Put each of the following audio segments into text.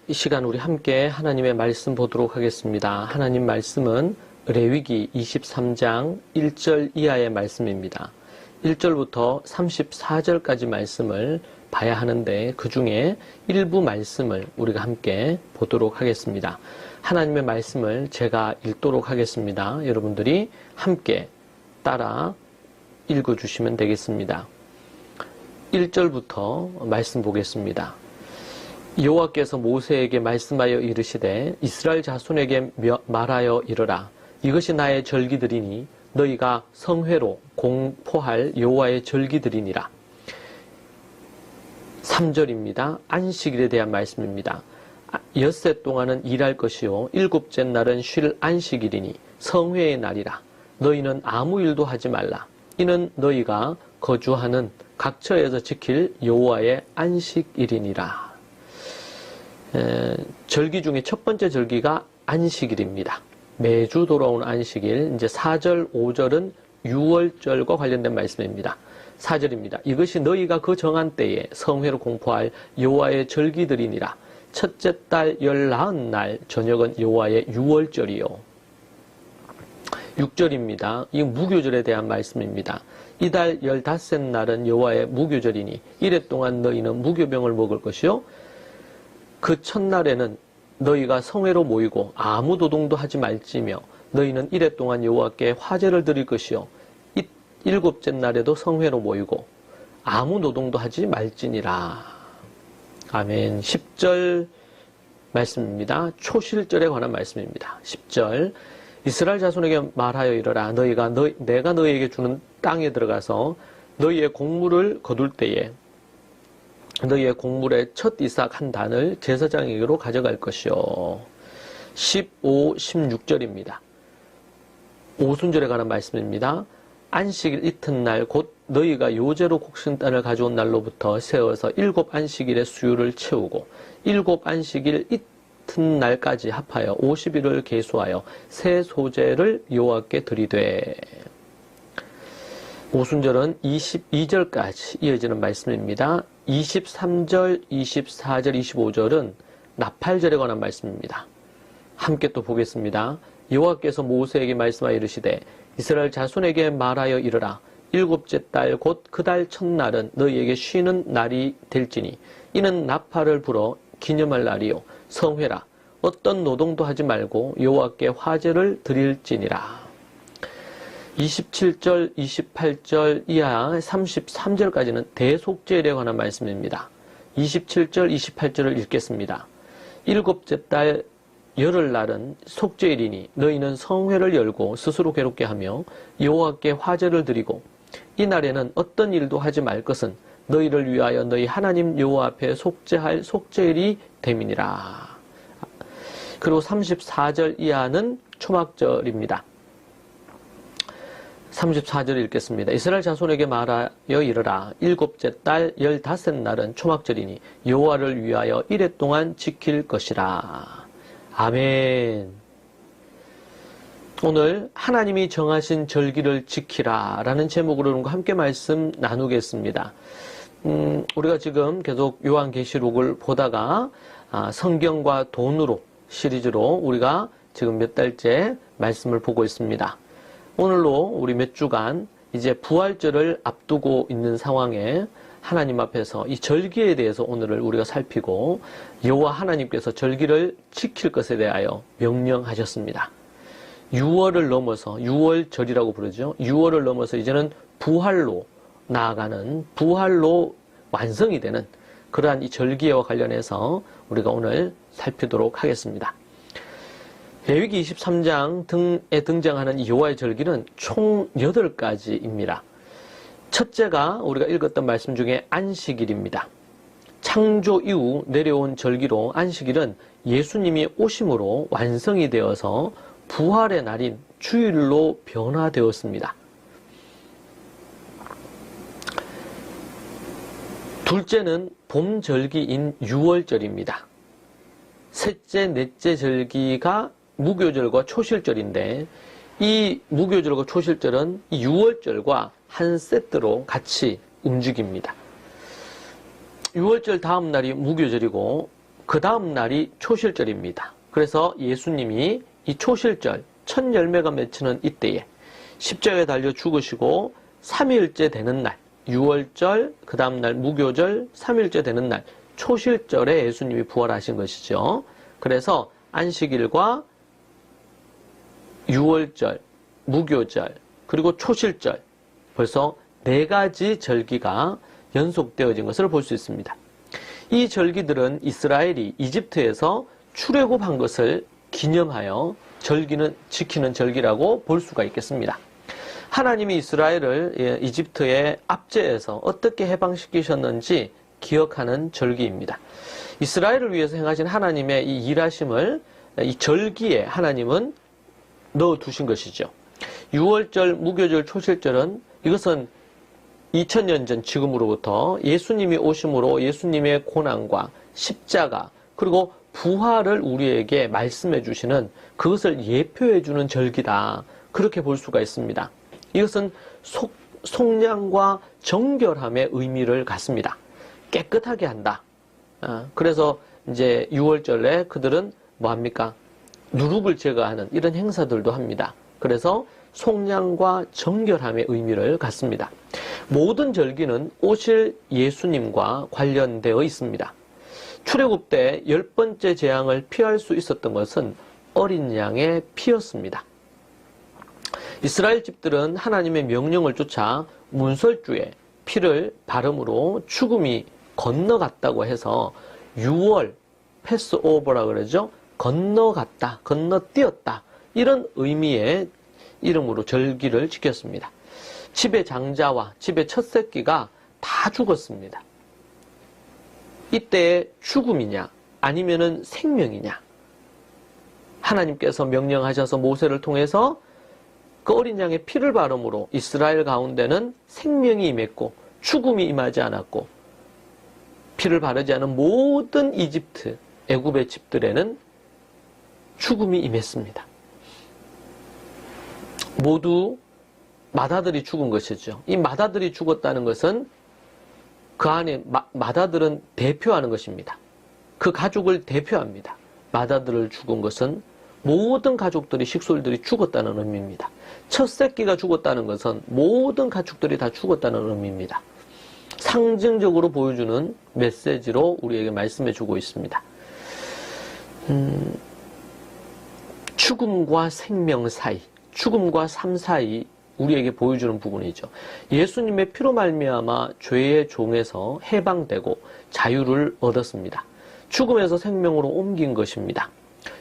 이 시간 우리 함께 하나님의 말씀 보도록 하겠습니다. 하나님 말씀은 레위기 23장 1절 이하의 말씀입니다. 1절부터 34절까지 말씀을 봐야 하는데 그 중에 일부 말씀을 우리가 함께 보도록 하겠습니다. 하나님의 말씀을 제가 읽도록 하겠습니다. 여러분들이 함께 따라 읽어주시면 되겠습니다. 1절부터 말씀 보겠습니다. 여호와께서 모세에게 말씀하여 이르시되 이스라엘 자손에게 말하여 이르라. 이것이 나의 절기들이니 너희가 성회로 공포할 여호와의 절기들이니라. 3절입니다. 안식일에 대한 말씀입니다. 엿새 동안은 일할 것이요 일곱째 날은 쉴 안식일이니 성회의 날이라. 너희는 아무 일도 하지 말라. 이는 너희가 거주하는 각처에서 지킬 여호와의 안식일이니라. 절기 중에 첫 번째 절기가 안식일입니다. 매주 돌아오는 안식일. 이제 4절, 5절은 유월절과 관련된 말씀입니다. 4절입니다. 이것이 너희가 그 정한 때에 성회로 공포할 여호와의 절기들이니라. 첫째 달 14날 저녁은 여호와의 유월절이요. 6절입니다. 이 무교절에 대한 말씀입니다. 이달 15날은 여호와의 무교절이니 이래 동안 너희는 무교병을 먹을 것이요 그 첫날에는 너희가 성회로 모이고 아무 노동도 하지 말지며 너희는 이래 동안 여호와께 화제를 드릴 것이요 일곱째 날에도 성회로 모이고 아무 노동도 하지 말지니라. 아멘. 10절 말씀입니다. 초실절에 관한 말씀입니다. 10절 이스라엘 자손에게 말하여 이르라. 내가 너희에게 주는 땅에 들어가서 너희의 곡물을 거둘 때에 너희의 곡물의 첫 이삭 한 단을 제사장에게로 가져갈 것이요. 15, 16절입니다. 오순절에 관한 말씀입니다. 안식일 이튿날 곧 너희가 요제로 곡신 땅을 가져온 날로부터 세워서 7 안식일의 수유를 채우고 7 안식일 이튿날까지 합하여 50일을 계수하여 새 소제를 여호와께 드리되. 오순절은 22절까지 이어지는 말씀입니다. 23절, 24절, 25절은 나팔절에 관한 말씀입니다. 함께 또 보겠습니다. 여호와께서 모세에게 말씀하여 이르시되 이스라엘 자손에게 말하여 이르라. 일곱째 달 곧 그 달 첫날은 너희에게 쉬는 날이 될지니 이는 나팔을 불어 기념할 날이요 성회라. 어떤 노동도 하지 말고 여호와께 화제를 드릴지니라. 27절, 28절 이하 33절까지는 대속죄일에 관한 말씀입니다. 27절, 28절을 읽겠습니다. 일곱째 달 열흘날은 속죄일이니 너희는 성회를 열고 스스로 괴롭게 하며 여호와께 화제를 드리고 이 날에는 어떤 일도 하지 말 것은 너희를 위하여 너희 하나님 여호와 앞에 속죄할 속죄일이 됨이니라. 그리고 34절 이하는 초막절입니다. 34절 읽겠습니다. 이스라엘 자손에게 말하여 이르라. 일곱째 달 15날은 초막절이니 여호와를 위하여 이래 동안 지킬 것이라. 아멘. 오늘 하나님이 정하신 절기를 지키라 라는 제목으로 함께 말씀 나누겠습니다. 우리가 지금 계속 요한계시록을 보다가 성경과 돈으로 시리즈로 우리가 지금 몇 달째 말씀을 보고 있습니다. 오늘로 우리 몇 주간 이제 부활절을 앞두고 있는 상황에 하나님 앞에서 이 절기에 대해서 오늘을 우리가 살피고 여호와 하나님께서 절기를 지킬 것에 대하여 명령하셨습니다. 6월을 넘어서 6월절이라고 부르죠. 6월을 넘어서 이제는 부활로 나아가는 부활로 완성이 되는 그러한 이 절기와 관련해서 우리가 오늘 살피도록 하겠습니다. 레위기 23장 등에 등장하는 이 여호와의 절기는 총 8가지입니다. 첫째가 우리가 읽었던 말씀 중에 안식일입니다. 창조 이후 내려온 절기로 안식일은 예수님이 오심으로 완성이 되어서 부활의 날인 주일로 변화되었습니다. 둘째는 봄 절기인 유월절입니다. 셋째, 넷째 절기가 무교절과 초실절인데 이 무교절과 초실절은 이 유월절과 한 세트로 같이 움직입니다. 유월절 다음 날이 무교절이고 그 다음 날이 초실절입니다. 그래서 예수님이 이 초실절, 첫 열매가 맺히는 이때에 십자가에 달려 죽으시고 3일째 되는 날, 6월절, 그 다음 날 무교절, 3일째 되는 날, 초실절에 예수님이 부활하신 것이죠. 그래서 안식일과 6월절, 무교절, 그리고 초실절, 벌써 4가지 절기가 연속되어진 것을 볼 수 있습니다. 이 절기들은 이스라엘이 이집트에서 출애굽한 것을 기념하여 지키는 절기라고 볼 수가 있겠습니다. 하나님이 이스라엘을 이집트의 압제에서 어떻게 해방시키셨는지 기억하는 절기입니다. 이스라엘을 위해서 행하신 하나님의 이 일하심을 이 절기에 하나님은 넣어두신 것이죠. 6월절, 무교절, 초실절은 이것은 2000년 전 지금으로부터 예수님이 오심으로 예수님의 고난과 십자가 그리고 부활을 우리에게 말씀해 주시는 그것을 예표해 주는 절기다. 그렇게 볼 수가 있습니다. 이것은 속량과 정결함의 의미를 갖습니다. 깨끗하게 한다. 그래서 이제 6월절에 그들은 뭐합니까? 누룩을 제거하는 이런 행사들도 합니다. 그래서 속량과 정결함의 의미를 갖습니다. 모든 절기는 오실 예수님과 관련되어 있습니다. 출애굽 때 10번째 재앙을 피할 수 있었던 것은 어린 양의 피였습니다. 이스라엘 집들은 하나님의 명령을 쫓아 문설주에 피를 바름으로 죽음이 건너갔다고 해서 6월 패스오버라 그러죠. 건너갔다, 건너뛰었다 이런 의미의 이름으로 절기를 지켰습니다. 집의 장자와 집의 첫 새끼가 다 죽었습니다. 이때 죽음이냐 아니면은 생명이냐? 하나님께서 명령하셔서 모세를 통해서 그 어린 양의 피를 바름으로 이스라엘 가운데는 생명이 임했고 죽음이 임하지 않았고 피를 바르지 않은 모든 이집트, 애굽의 집들에는 죽음이 임했습니다. 모두 맏아들이 죽은 것이죠. 이 맏아들이 죽었다는 것은 그 안에 맏아들은 대표하는 것입니다. 그 가족을 대표합니다. 맏아들을 죽은 것은 모든 가족들이 식솔들이 죽었다는 의미입니다. 첫 새끼가 죽었다는 것은 모든 가축들이 다 죽었다는 의미입니다. 상징적으로 보여주는 메시지로 우리에게 말씀해주고 있습니다. 죽음과 생명 사이, 죽음과 삶 사이 우리에게 보여주는 부분이죠. 예수님의 피로 말미암아 죄의 종에서 해방되고 자유를 얻었습니다. 죽음에서 생명으로 옮긴 것입니다.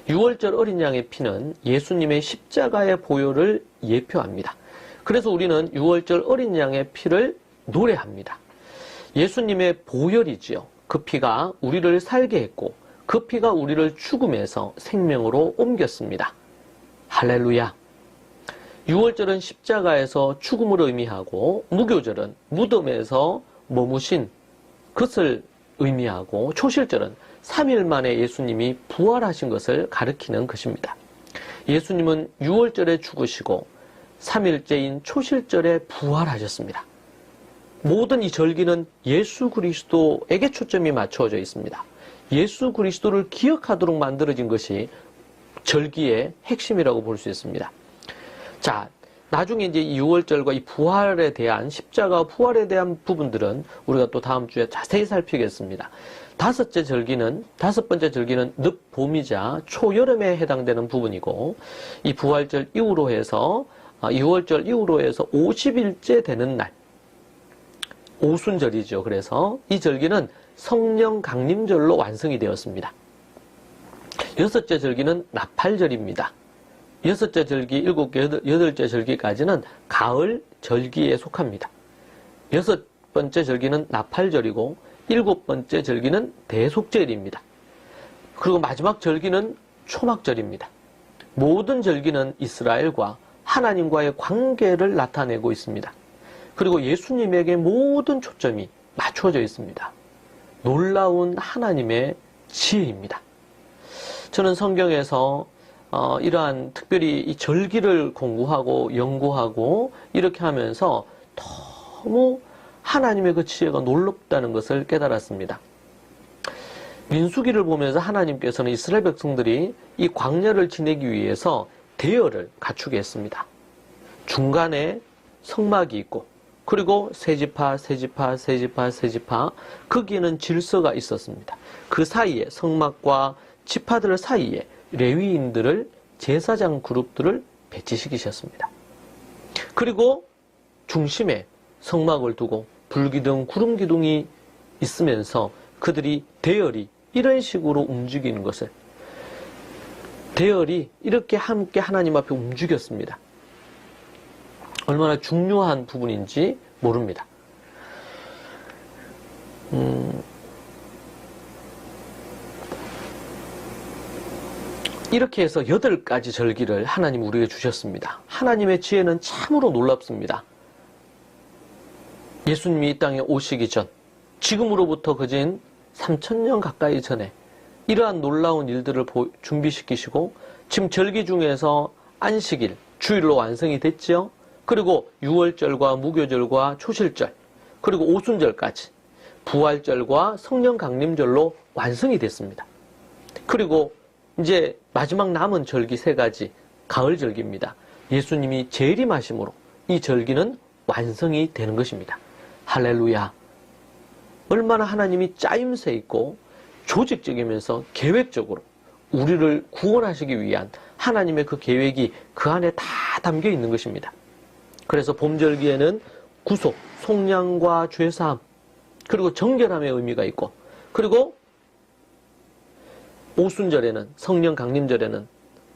6월절 어린 양의 피는 예수님의 십자가의 보혈을 예표합니다. 그래서 우리는 6월절 어린 양의 피를 노래합니다. 예수님의 보혈이지요. 그 피가 우리를 살게 했고 그 피가 우리를 죽음에서 생명으로 옮겼습니다. 할렐루야. 6월절은 십자가에서 죽음을 의미하고 무교절은 무덤에서 머무신 것을 의미하고 초실절은 3일 만에 예수님이 부활하신 것을 가리키는 것입니다. 예수님은 6월절에 죽으시고 3일째인 초실절에 부활하셨습니다. 모든 이 절기는 예수 그리스도에게 초점이 맞춰져 있습니다. 예수 그리스도를 기억하도록 만들어진 것이 절기의 핵심이라고 볼 수 있습니다. 자, 나중에 이제 6월절과 이 부활에 대한 십자가 부활에 대한 부분들은 우리가 또 다음 주에 자세히 살피겠습니다. 다섯 번째 절기는 늦봄이자 초여름에 해당되는 부분이고 이 부활절 이후로 해서 6월절 이후로 해서 50일째 되는 날 오순절이죠. 그래서 이 절기는 성령 강림절로 완성이 되었습니다. 여섯째 절기는 나팔절입니다. 여섯째 절기, 여덟째 절기까지는 가을 절기에 속합니다. 여섯 번째 절기는 나팔절이고 일곱 번째 절기는 대속절입니다. 그리고 마지막 절기는 초막절입니다. 모든 절기는 이스라엘과 하나님과의 관계를 나타내고 있습니다. 그리고 예수님에게 모든 초점이 맞춰져 있습니다. 놀라운 하나님의 지혜입니다. 저는 성경에서 이러한 특별히 이 절기를 공부하고 연구하고 이렇게 하면서 너무 하나님의 그 지혜가 놀랍다는 것을 깨달았습니다. 민수기를 보면서 하나님께서는 이스라엘 백성들이 이 광야를 지내기 위해서 대열을 갖추게 했습니다. 중간에 성막이 있고, 그리고 세지파, 세지파, 세지파, 세지파, 거기에는 질서가 있었습니다. 그 사이에, 성막과 지파들 사이에 레위인들을, 제사장 그룹들을 배치시키셨습니다. 그리고 중심에 성막을 두고 불기둥, 구름기둥이 있으면서 그들이 대열이 이런 식으로 움직이는 것을, 대열이 이렇게 함께 하나님 앞에 움직였습니다. 얼마나 중요한 부분인지 모릅니다. 이렇게 해서 8가지 절기를 하나님 우리에게 주셨습니다. 하나님의 지혜는 참으로 놀랍습니다. 예수님이 이 땅에 오시기 전, 지금으로부터 그진 3000년 가까이 전에 이러한 놀라운 일들을 준비시키시고, 지금 절기 중에서 안식일, 주일로 완성이 됐죠. 그리고 유월절과 무교절과 초실절, 그리고 오순절까지 부활절과 성령 강림절로 완성이 됐습니다. 그리고 이제 마지막 남은 절기 3가지, 가을 절기입니다. 예수님이 재림하심으로 이 절기는 완성이 되는 것입니다. 할렐루야. 얼마나 하나님이 짜임새 있고 조직적이면서 계획적으로 우리를 구원하시기 위한 하나님의 그 계획이 그 안에 다 담겨 있는 것입니다. 그래서 봄절기에는 구속, 속량과 죄사함, 그리고 정결함의 의미가 있고, 그리고 오순절에는, 성령 강림절에는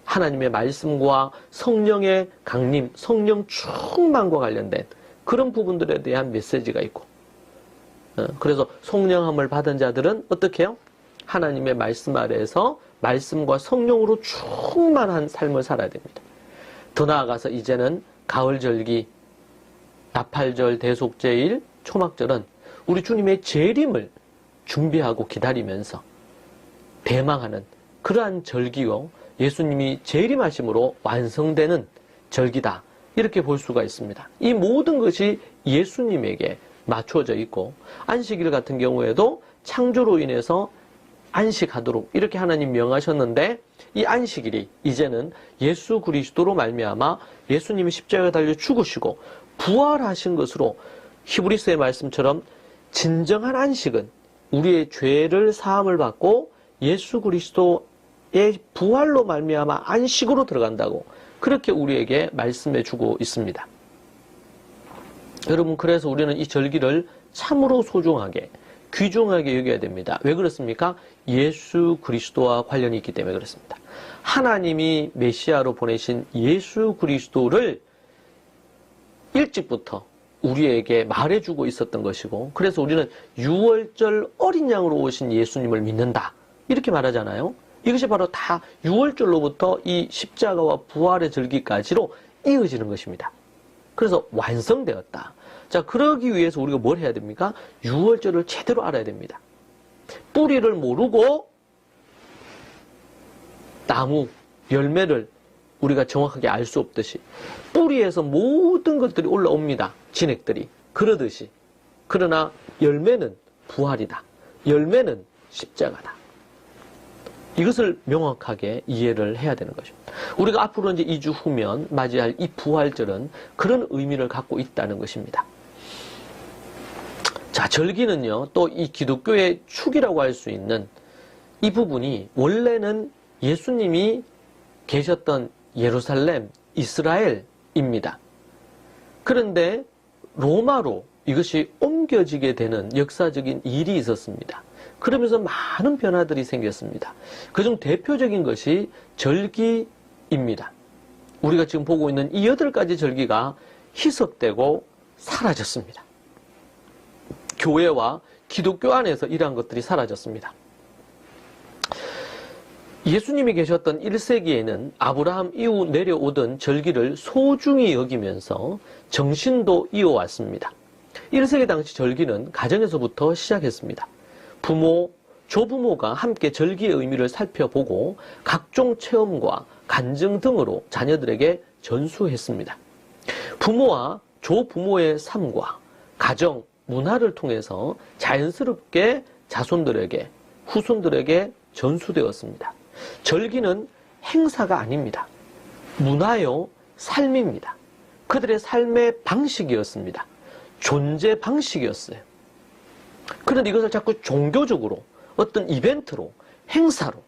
하나님의 말씀과 성령의 강림, 성령 충만과 관련된 그런 부분들에 대한 메시지가 있고, 그래서 속량함을 받은 자들은 어떻게 해요? 하나님의 말씀 아래에서 말씀과 성령으로 충만한 삶을 살아야 됩니다. 더 나아가서 이제는 가을절기, 나팔절, 대속제일, 초막절은 우리 주님의 재림을 준비하고 기다리면서 대망하는 그러한 절기요, 예수님이 재림하심으로 완성되는 절기다, 이렇게 볼 수가 있습니다. 이 모든 것이 예수님에게 맞춰져 있고, 안식일 같은 경우에도 창조로 인해서 안식하도록 이렇게 하나님 명하셨는데, 이 안식일이 이제는 예수 그리스도로 말미암아 예수님이 십자가에 달려 죽으시고 부활하신 것으로, 히브리서의 말씀처럼 진정한 안식은 우리의 죄를 사함을 받고 예수 그리스도의 부활로 말미암아 안식으로 들어간다고 그렇게 우리에게 말씀해 주고 있습니다. 여러분, 그래서 우리는 이 절기를 참으로 소중하게, 귀중하게 여겨야 됩니다. 왜 그렇습니까? 예수 그리스도와 관련이 있기 때문에 그렇습니다. 하나님이 메시아로 보내신 예수 그리스도를 일찍부터 우리에게 말해주고 있었던 것이고, 그래서 우리는 유월절 어린 양으로 오신 예수님을 믿는다, 이렇게 말하잖아요. 이것이 바로 다 유월절로부터 이 십자가와 부활의 절기까지로 이어지는 것입니다. 그래서 완성되었다. 자, 그러기 위해서 우리가 뭘 해야 됩니까? 유월절을 제대로 알아야 됩니다. 뿌리를 모르고 나무, 열매를 우리가 정확하게 알 수 없듯이 뿌리에서 모든 것들이 올라옵니다. 진액들이. 그러듯이. 그러나 열매는 부활이다. 열매는 십자가다. 이것을 명확하게 이해를 해야 되는 것입니다. 우리가 앞으로 이제 2주 후면 맞이할 이 부활절은 그런 의미를 갖고 있다는 것입니다. 자, 절기는요, 또 이 기독교의 축이라고 할 수 있는 이 부분이 원래는 예수님이 계셨던 예루살렘, 이스라엘입니다. 그런데 로마로 이것이 옮겨지게 되는 역사적인 일이 있었습니다. 그러면서 많은 변화들이 생겼습니다. 그중 대표적인 것이 절기입니다. 우리가 지금 보고 있는 이 8가지 절기가 희석되고 사라졌습니다. 교회와 기독교 안에서 이러한 것들이 사라졌습니다. 예수님이 계셨던 1세기에는 아브라함 이후 내려오던 절기를 소중히 여기면서 정신도 이어왔습니다. 1세기 당시 절기는 가정에서부터 시작했습니다. 부모, 조부모가 함께 절기의 의미를 살펴보고 각종 체험과 간증 등으로 자녀들에게 전수했습니다. 부모와 조부모의 삶과 가정, 문화를 통해서 자연스럽게 자손들에게, 후손들에게 전수되었습니다. 절기는 행사가 아닙니다. 문화요, 삶입니다. 그들의 삶의 방식이었습니다. 존재 방식이었어요. 그런데 이것을 자꾸 종교적으로, 어떤 이벤트로, 행사로,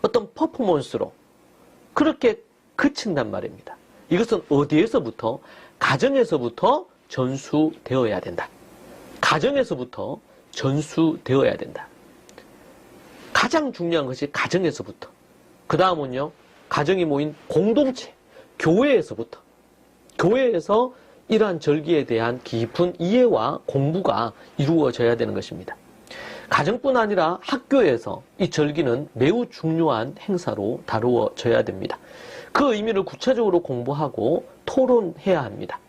어떤 퍼포먼스로 그렇게 그친단 말입니다. 이것은 어디에서부터? 가정에서부터 전수되어야 된다. 가정에서부터 전수되어야 된다. 가장 중요한 것이 가정에서부터. 그 다음은요, 가정이 모인 공동체, 교회에서부터. 교회에서 이러한 절기에 대한 깊은 이해와 공부가 이루어져야 되는 것입니다. 가정뿐 아니라 학교에서 이 절기는 매우 중요한 행사로 다루어져야 됩니다. 그 의미를 구체적으로 공부하고 토론해야 합니다.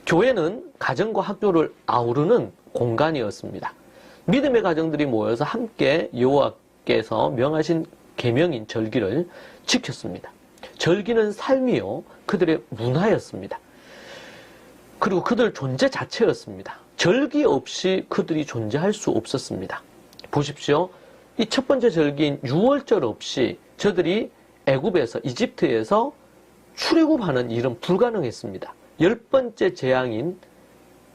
교회는 가정과 학교를 아우르는 공간이었습니다. 믿음의 가정들이 모여서 함께 여호와께서 명하신 계명인 절기를 지켰습니다. 절기는 삶이요, 그들의 문화였습니다. 그리고 그들 존재 자체였습니다. 절기 없이 그들이 존재할 수 없었습니다. 보십시오. 이 첫 번째 절기인 유월절 없이 저들이 애굽에서, 이집트에서 출애굽하는 일은 불가능했습니다. 10번째 재앙인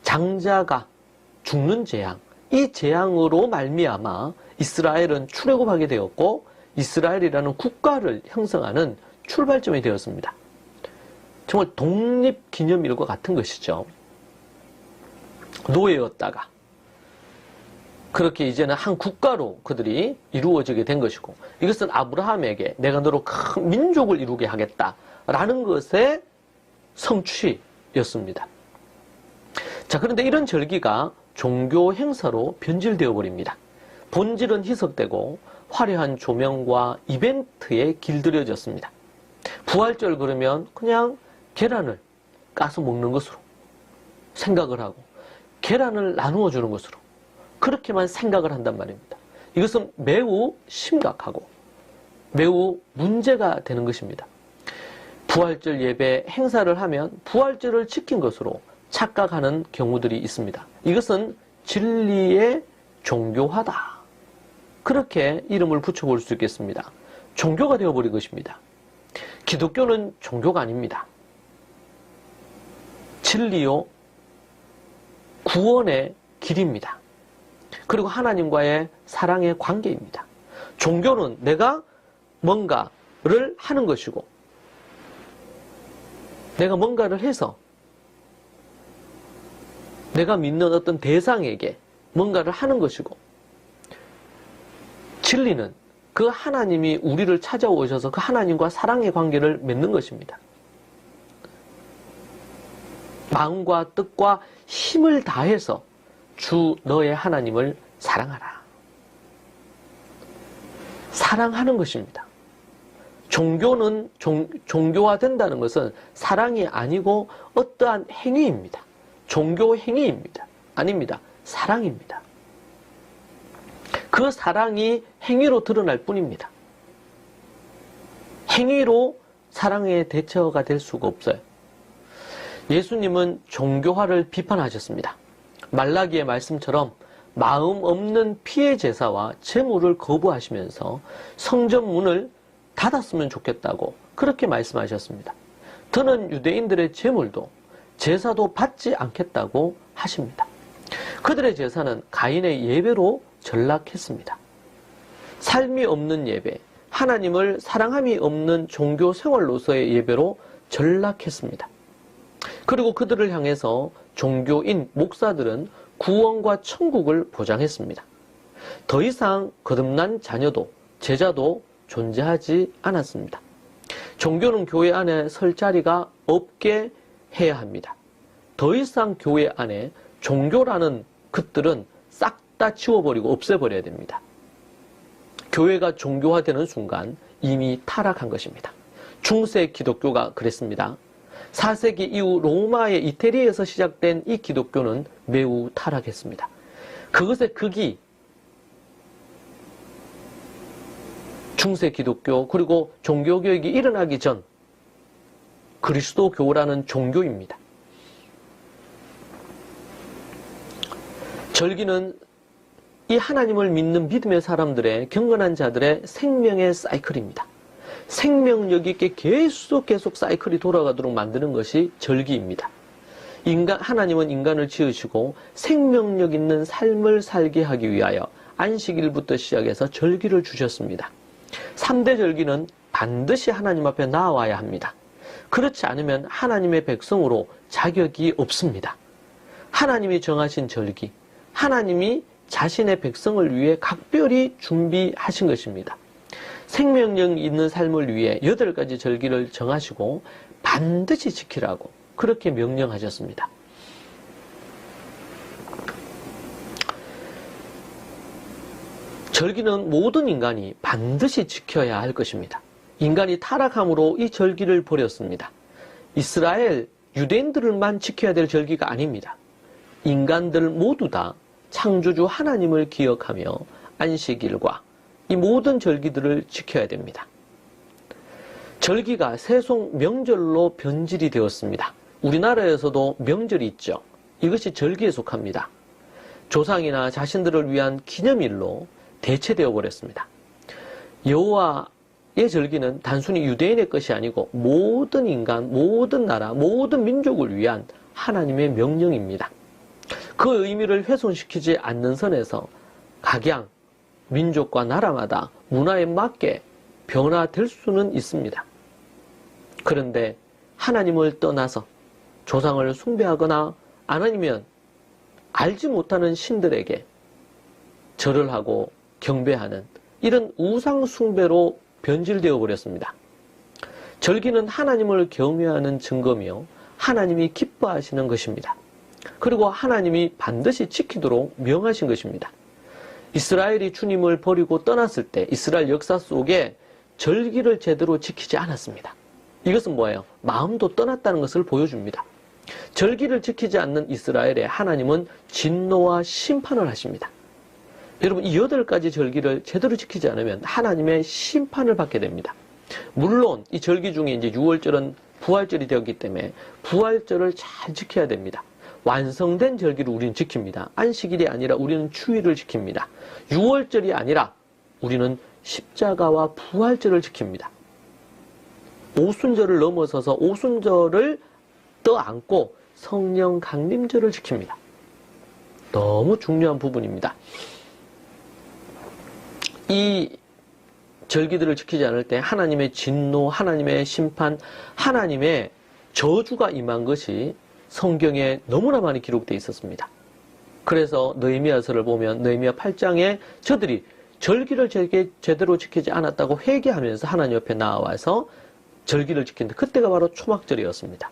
장자가 죽는 재앙, 이 재앙으로 말미암아 이스라엘은 출애굽하게 되었고 이스라엘이라는 국가를 형성하는 출발점이 되었습니다. 정말 독립기념일과 같은 것이죠. 노예였다가 그렇게 이제는 한 국가로 그들이 이루어지게 된 것이고, 이것은 아브라함에게 내가 너로 큰 민족을 이루게 하겠다라는 것의 성취였습니다. 자, 그런데 이런 절기가 종교 행사로 변질되어 버립니다. 본질은 희석되고 화려한 조명과 이벤트에 길들여졌습니다. 부활절 그러면 그냥 계란을 까서 먹는 것으로 생각을 하고 계란을 나누어 주는 것으로 그렇게만 생각을 한단 말입니다. 이것은 매우 심각하고 매우 문제가 되는 것입니다. 부활절 예배 행사를 하면 부활절을 지킨 것으로 착각하는 경우들이 있습니다. 이것은 진리의 종교화다. 그렇게 이름을 붙여볼 수 있겠습니다. 종교가 되어버린 것입니다. 기독교는 종교가 아닙니다. 진리요, 구원의 길입니다. 그리고 하나님과의 사랑의 관계입니다. 종교는 내가 뭔가를 하는 것이고, 내가 뭔가를 해서 내가 믿는 어떤 대상에게 뭔가를 하는 것이고, 진리는 그 하나님이 우리를 찾아오셔서 그 하나님과 사랑의 관계를 맺는 것입니다. 마음과 뜻과 힘을 다해서 주 너의 하나님을 사랑하라. 사랑하는 것입니다. 종교는 종교화된다는 것은 사랑이 아니고 어떠한 행위입니다. 종교 행위입니다. 아닙니다. 사랑입니다. 그 사랑이 행위로 드러날 뿐입니다. 행위로 사랑의 대처가 될 수가 없어요. 예수님은 종교화를 비판하셨습니다. 말라기의 말씀처럼 마음 없는 피해 제사와 제물을 거부하시면서 성전 문을 닫았으면 좋겠다고 그렇게 말씀하셨습니다. 더는 유대인들의 제물도 제사도 받지 않겠다고 하십니다. 그들의 제사는 가인의 예배로 전락했습니다. 삶이 없는 예배, 하나님을 사랑함이 없는 종교 생활로서의 예배로 전락했습니다. 그리고 그들을 향해서 종교인 목사들은 구원과 천국을 보장했습니다. 더 이상 거듭난 자녀도 제자도 존재하지 않았습니다. 종교는 교회 안에 설 자리가 없게 해야 합니다. 더 이상 교회 안에 종교라는 것들은 싹 다 치워버리고 없애버려야 됩니다. 교회가 종교화되는 순간 이미 타락한 것입니다. 중세 기독교가 그랬습니다. 4세기 이후 로마의 이태리에서 시작된 이 기독교는 매우 타락했습니다. 그것의 극이 중세 기독교 그리고 종교개혁이 일어나기 전 그리스도교라는 종교입니다. 절기는 이 하나님을 믿는 믿음의 사람들의, 경건한 자들의 생명의 사이클입니다. 생명력 있게 계속 사이클이 돌아가도록 만드는 것이 절기입니다. 하나님은 인간을 지으시고 생명력 있는 삶을 살게 하기 위하여 안식일부터 시작해서 절기를 주셨습니다. 3대 절기는 반드시 하나님 앞에 나와야 합니다. 그렇지 않으면 하나님의 백성으로 자격이 없습니다. 하나님이 정하신 절기, 하나님이 자신의 백성을 위해 각별히 준비하신 것입니다. 생명력 있는 삶을 위해 8가지 절기를 정하시고 반드시 지키라고 그렇게 명령하셨습니다. 절기는 모든 인간이 반드시 지켜야 할 것입니다. 인간이 타락함으로 이 절기를 버렸습니다. 이스라엘, 유대인들만 지켜야 될 절기가 아닙니다. 인간들 모두 다 창조주 하나님을 기억하며 안식일과 이 모든 절기들을 지켜야 됩니다. 절기가 세속 명절로 변질이 되었습니다. 우리나라에서도 명절이 있죠. 이것이 절기에 속합니다. 조상이나 자신들을 위한 기념일로 대체되어 버렸습니다. 여호와의 절기는 단순히 유대인의 것이 아니고 모든 인간, 모든 나라, 모든 민족을 위한 하나님의 명령입니다. 그 의미를 훼손시키지 않는 선에서 각양, 민족과 나라마다 문화에 맞게 변화될 수는 있습니다. 그런데 하나님을 떠나서 조상을 숭배하거나 아니면 알지 못하는 신들에게 절을 하고 경배하는 이런 우상 숭배로 변질되어 버렸습니다. 절기는 하나님을 경외하는 증거며 하나님이 기뻐하시는 것입니다. 그리고 하나님이 반드시 지키도록 명하신 것입니다. 이스라엘이 주님을 버리고 떠났을 때 이스라엘 역사 속에 절기를 제대로 지키지 않았습니다. 이것은 뭐예요? 마음도 떠났다는 것을 보여줍니다. 절기를 지키지 않는 이스라엘에 하나님은 진노와 심판을 하십니다. 여러분, 이 8가지 절기를 제대로 지키지 않으면 하나님의 심판을 받게 됩니다. 물론 이 절기 중에 이제 6월절은 부활절이 되었기 때문에 부활절을 잘 지켜야 됩니다. 완성된 절기를 우리는 지킵니다. 안식일이 아니라 우리는 주일을 지킵니다. 6월절이 아니라 우리는 십자가와 부활절을 지킵니다. 오순절을 넘어서서 오순절을 떠안고 성령 강림절을 지킵니다. 너무 중요한 부분입니다. 이 절기들을 지키지 않을 때 하나님의 진노, 하나님의 심판, 하나님의 저주가 임한 것이 성경에 너무나 많이 기록되어 있었습니다. 그래서 느헤미야서를 보면 느헤미야 8장에 저들이 절기를 제대로 지키지 않았다고 회개하면서 하나님 옆에 나와서 절기를 지키는데 그때가 바로 초막절이었습니다.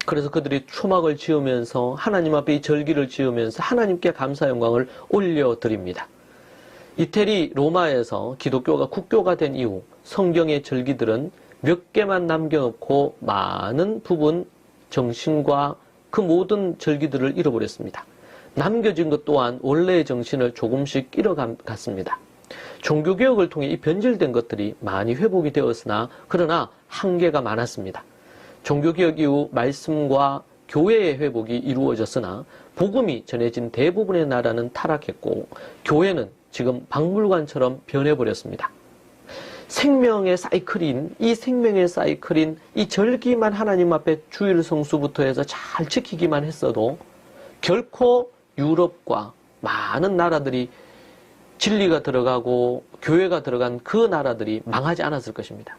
그래서 그들이 초막을 지으면서 하나님 앞에 이 절기를 지으면서 하나님께 감사 영광을 올려드립니다. 이태리 로마에서 기독교가 국교가 된 이후 성경의 절기들은 몇 개만 남겨놓고 많은 부분 정신과 그 모든 절기들을 잃어버렸습니다. 남겨진 것 또한 원래의 정신을 조금씩 잃어갔습니다. 종교개혁을 통해 이 변질된 것들이 많이 회복이 되었으나 그러나 한계가 많았습니다. 종교개혁 이후 말씀과 교회의 회복이 이루어졌으나 복음이 전해진 대부분의 나라는 타락했고 교회는 지금 박물관처럼 변해버렸습니다. 생명의 사이클인 이 절기만 하나님 앞에 주일 성수부터 해서 잘 지키기만 했어도 결코 유럽과 많은 나라들이 진리가 들어가고 교회가 들어간 그 나라들이 망하지 않았을 것입니다.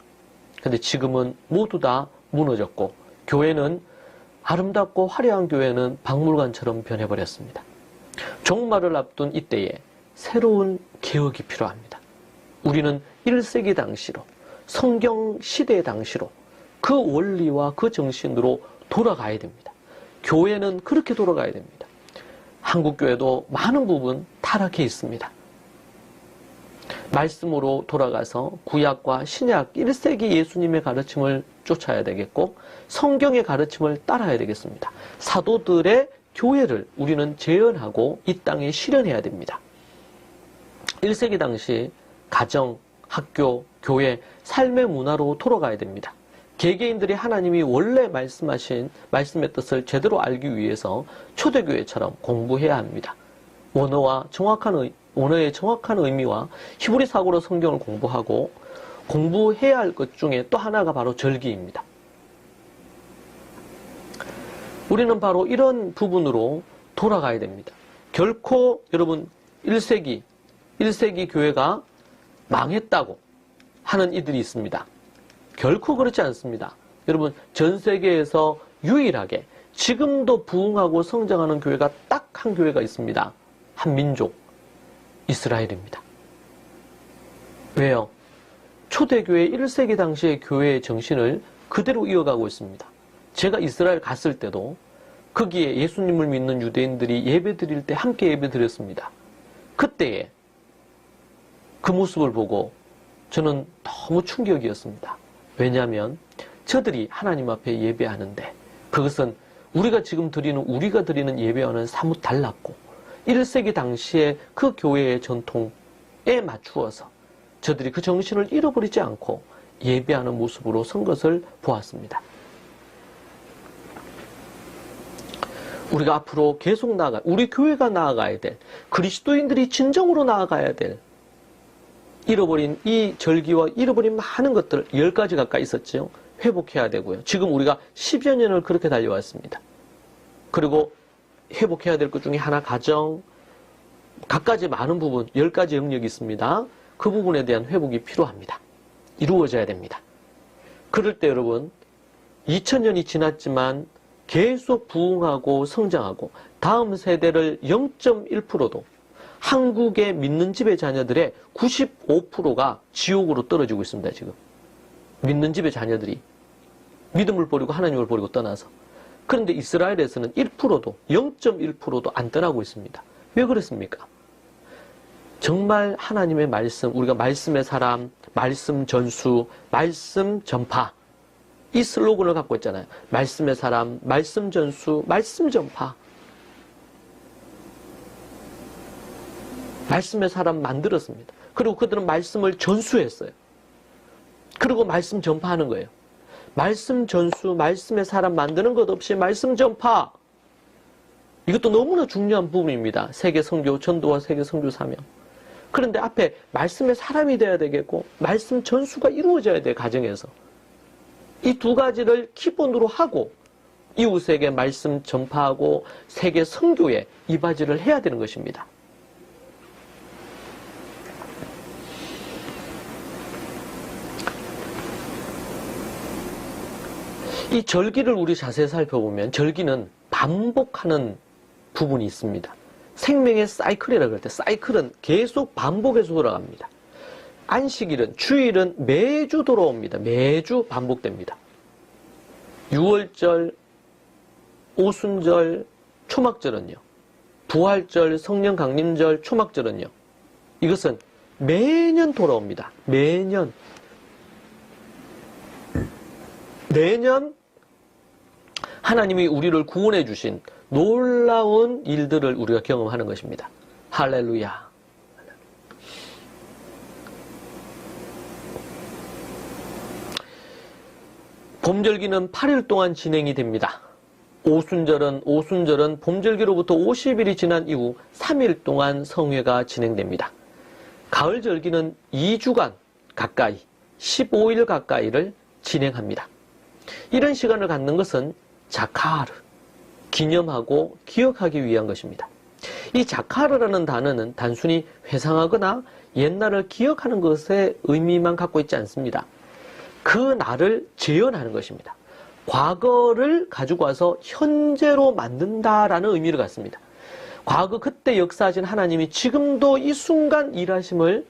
그런데 지금은 모두 다 무너졌고 교회는 아름답고 화려한 교회는 박물관처럼 변해버렸습니다. 종말을 앞둔 이때에 새로운 개혁이 필요합니다. 우리는 1세기 당시로 성경 시대 당시로 그 원리와 그 정신으로 돌아가야 됩니다. 교회는 그렇게 돌아가야 됩니다. 한국교회도 많은 부분 타락해 있습니다. 말씀으로 돌아가서 구약과 신약 1세기 예수님의 가르침을 쫓아야 되겠고 성경의 가르침을 따라야 되겠습니다. 사도들의 교회를 우리는 재현하고 이 땅에 실현해야 됩니다. 1세기 당시 가정, 학교, 교회, 삶의 문화로 돌아가야 됩니다. 개개인들이 하나님이 원래 말씀의 뜻을 제대로 알기 위해서 초대교회처럼 공부해야 합니다. 원어의 정확한 의미와 히브리 사고로 성경을 공부하고 공부해야 할 것 중에 또 하나가 바로 절기입니다. 우리는 바로 이런 부분으로 돌아가야 됩니다. 결코 여러분 1세기 교회가 망했다고 하는 이들이 있습니다. 결코 그렇지 않습니다. 여러분 전 세계에서 유일하게 지금도 부흥하고 성장하는 교회가 딱 한 교회가 있습니다. 한 민족, 이스라엘입니다. 왜요? 초대교회 1세기 당시의 교회의 정신을 그대로 이어가고 있습니다. 제가 이스라엘 갔을 때도 거기에 예수님을 믿는 유대인들이 예배 드릴 때 함께 예배 드렸습니다. 그때에 그 모습을 보고 저는 너무 충격이었습니다. 왜냐하면 저들이 하나님 앞에 예배하는데 그것은 우리가 드리는 예배와는 사뭇 달랐고 1세기 당시에 그 교회의 전통에 맞추어서 저들이 그 정신을 잃어버리지 않고 예배하는 모습으로 선 것을 보았습니다. 우리가 앞으로 계속 우리 교회가 나아가야 될, 그리스도인들이 진정으로 나아가야 될, 잃어버린 이 절기와 잃어버린 많은 것들 10가지 가까이 있었죠. 회복해야 되고요. 지금 우리가 10여 년을 그렇게 달려왔습니다. 그리고 회복해야 될 것 중에 하나 가정, 각가지 많은 부분, 10가지 영역이 있습니다. 그 부분에 대한 회복이 필요합니다. 이루어져야 됩니다. 그럴 때 여러분 2000년이 지났지만 계속 부흥하고 성장하고 다음 세대를 0.1%도 한국의 믿는 집의 자녀들의 95%가 지옥으로 떨어지고 있습니다. 지금 믿는 집의 자녀들이 믿음을 버리고 하나님을 버리고 떠나서. 그런데 이스라엘에서는 1%도 0.1%도 안 떠나고 있습니다. 왜 그렇습니까? 정말 하나님의 말씀, 우리가 말씀의 사람, 말씀 전수, 말씀 전파, 이 슬로건을 갖고 있잖아요. 말씀의 사람, 말씀 전수, 말씀 전파. 말씀의 사람 만들었습니다. 그리고 그들은 말씀을 전수했어요. 그리고 말씀 전파하는 거예요. 말씀 전수, 말씀의 사람 만드는 것 없이 말씀 전파. 이것도 너무나 중요한 부분입니다. 세계 선교 전도와 세계 선교 사명. 그런데 앞에 말씀의 사람이 돼야 되겠고 말씀 전수가 이루어져야 돼요. 가정에서. 이 두 가지를 기본으로 하고 이웃에게 말씀 전파하고 세계 선교에 이바지를 해야 되는 것입니다. 이 절기를 우리 자세히 살펴보면 절기는 반복하는 부분이 있습니다. 생명의 사이클이라고 할 때 사이클은 계속 반복해서 돌아갑니다. 안식일은, 주일은 매주 돌아옵니다. 매주 반복됩니다. 유월절, 오순절, 초막절은요. 부활절, 성령 강림절, 초막절은요. 이것은 매년 돌아옵니다. 매년 하나님이 우리를 구원해 주신 놀라운 일들을 우리가 경험하는 것입니다. 할렐루야. 봄절기는 8일 동안 진행이 됩니다. 오순절은 봄절기로부터 50일이 지난 이후 3일 동안 성회가 진행됩니다. 가을절기는 2주간 가까이, 15일 가까이를 진행합니다. 이런 시간을 갖는 것은 자카르, 기념하고 기억하기 위한 것입니다. 이 자카르라는 단어는 단순히 회상하거나 옛날을 기억하는 것의 의미만 갖고 있지 않습니다. 그 날을 재현하는 것입니다. 과거를 가지고 와서 현재로 만든다라는 의미를 갖습니다. 과거 그때 역사하신 하나님이 지금도 이 순간 일하심을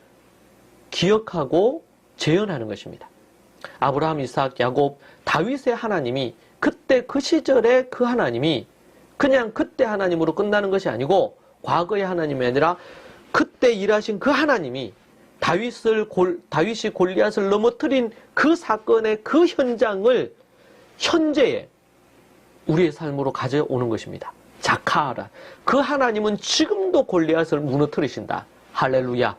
기억하고 재현하는 것입니다. 아브라함, 이삭, 야곱, 다윗의 하나님이 그때 그 시절에 그 하나님이 그냥 그때 하나님으로 끝나는 것이 아니고 과거의 하나님이 아니라 그때 일하신 그 하나님이 다윗이 골리앗을 넘어뜨린 그 사건의 그 현장을 현재의 우리의 삶으로 가져오는 것입니다. 자카라. 그 하나님은 지금도 골리앗을 무너뜨리신다. 할렐루야.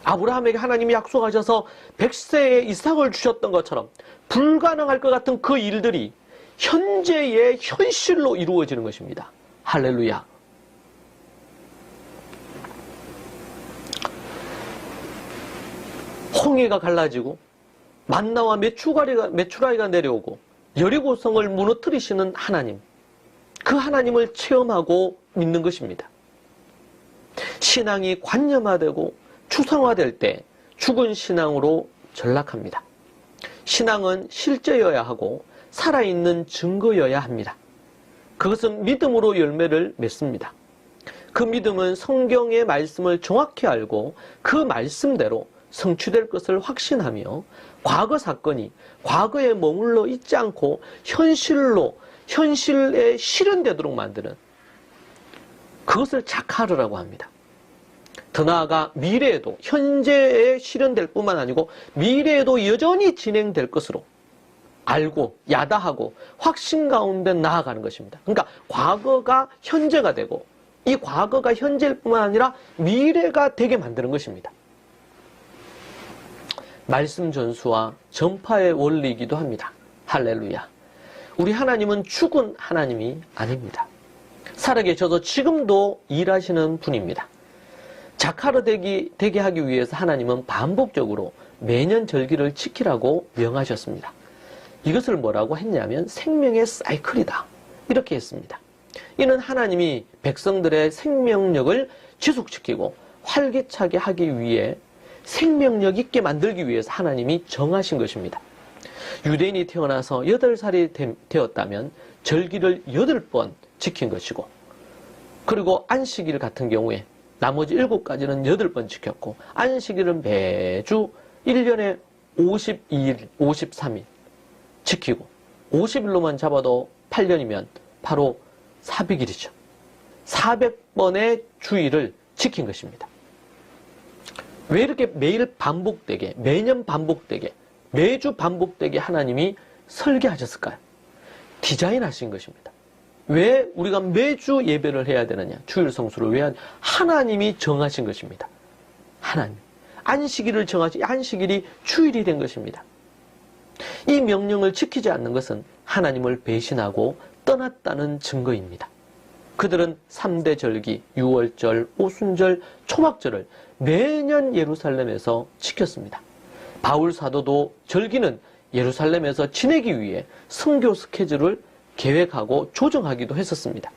아브라함에게 하나님이 약속하셔서 100세의 이삭을 주셨던 것처럼 불가능할 것 같은 그 일들이 현재의 현실로 이루어지는 것입니다. 할렐루야. 홍해가 갈라지고 만나와 메추라기가 내려오고 여리고성을 무너뜨리시는 하나님, 그 하나님을 체험하고 믿는 것입니다. 신앙이 관념화되고 추상화될 때 죽은 신앙으로 전락합니다. 신앙은 실제여야 하고 살아있는 증거여야 합니다. 그것은 믿음으로 열매를 맺습니다. 그 믿음은 성경의 말씀을 정확히 알고 그 말씀대로 성취될 것을 확신하며 과거 사건이 과거에 머물러 있지 않고 현실에 실현되도록 만드는, 그것을 자카르라고 합니다. 더 나아가 미래에도, 현재에 실현될 뿐만 아니고 미래에도 여전히 진행될 것으로 알고 야다하고 확신 가운데 나아가는 것입니다. 그러니까 과거가 현재가 되고 이 과거가 현재일 뿐만 아니라 미래가 되게 만드는 것입니다. 말씀 전수와 전파의 원리이기도 합니다. 할렐루야. 우리 하나님은 죽은 하나님이 아닙니다. 살아계셔서 지금도 일하시는 분입니다. 자카르 되게 하기 위해서 하나님은 반복적으로 매년 절기를 지키라고 명하셨습니다. 이것을 뭐라고 했냐면 생명의 사이클이다, 이렇게 했습니다. 이는 하나님이 백성들의 생명력을 지속시키고 활기차게 하기 위해 생명력 있게 만들기 위해서 하나님이 정하신 것입니다. 유대인이 태어나서 8살이 되었다면 절기를 8번 지킨 것이고, 그리고 안식일 같은 경우에 나머지 7가지는 8번 지켰고, 안식일은 매주 1년에 52일, 53일 지키고 50일로만 잡아도 8년이면 바로 400일이죠. 400번의 주일을 지킨 것입니다. 왜 이렇게 매일 반복되게, 매년 반복되게, 매주 반복되게 하나님이 설계하셨을까요? 디자인하신 것입니다. 왜 우리가 매주 예배를 해야 되느냐? 주일 성수를 왜 하냐? 하나님이 정하신 것입니다. 하나님. 안식일을 정하시, 안식일이 주일이 된 것입니다. 이 명령을 지키지 않는 것은 하나님을 배신하고 떠났다는 증거입니다. 그들은 3대 절기, 유월절, 오순절, 초막절을 매년 예루살렘에서 지켰습니다. 바울 사도도 절기는 예루살렘에서 지내기 위해 선교 스케줄을 계획하고 조정하기도 했었습니다.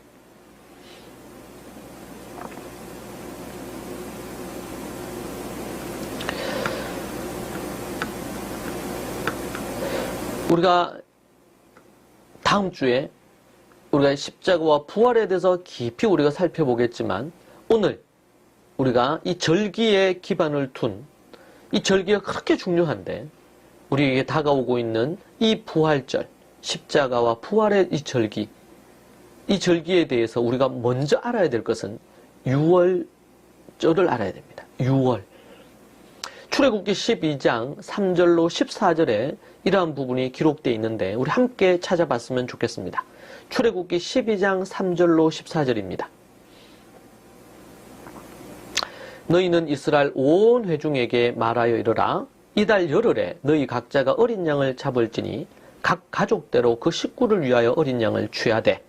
우리가 다음 주에 우리가 십자가와 부활에 대해서 깊이 우리가 살펴보겠지만, 오늘 우리가 이 절기에 기반을 둔 이 절기가 그렇게 중요한데, 우리에게 다가오고 있는 이 부활절, 십자가와 부활의 이 절기에 대해서 우리가 먼저 알아야 될 것은 유월절을 알아야 됩니다. 유월. 출애굽기 12장 3절로 14절에 이러한 부분이 기록되어 있는데 우리 함께 찾아봤으면 좋겠습니다. 출애굽기 12장 3절로 14절입니다. 너희는 이스라엘 온 회중에게 말하여 이르라. 이달 열흘에 너희 각자가 어린 양을 잡을지니 각 가족대로 그 식구를 위하여 어린 양을 취하되.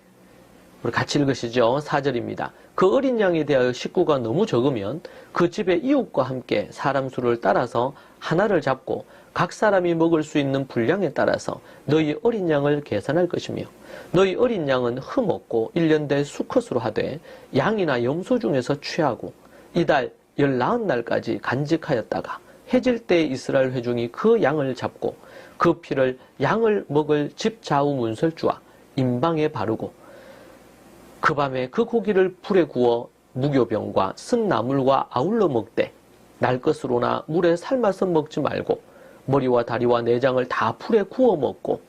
우리 같이 읽으시죠. 4절입니다. 그 어린 양에 대하여 식구가 너무 적으면 그 집의 이웃과 함께 사람 수를 따라서 하나를 잡고 각 사람이 먹을 수 있는 분량에 따라서 너희 어린 양을 계산할 것이며, 너희 어린 양은 흠없고 1년대 수컷으로 하되 양이나 염소 중에서 취하고 이달 19날까지 간직하였다가 해질 때 이스라엘 회중이 그 양을 잡고 그 피를 양을 먹을 집 좌우 문설주와 임방에 바르고 그 밤에 그 고기를 불에 구워 무교병과 쓴 나물과 아울러 먹되 날 것으로나 물에 삶아서 먹지 말고 머리와 다리와 내장을 다 풀에 구워 먹고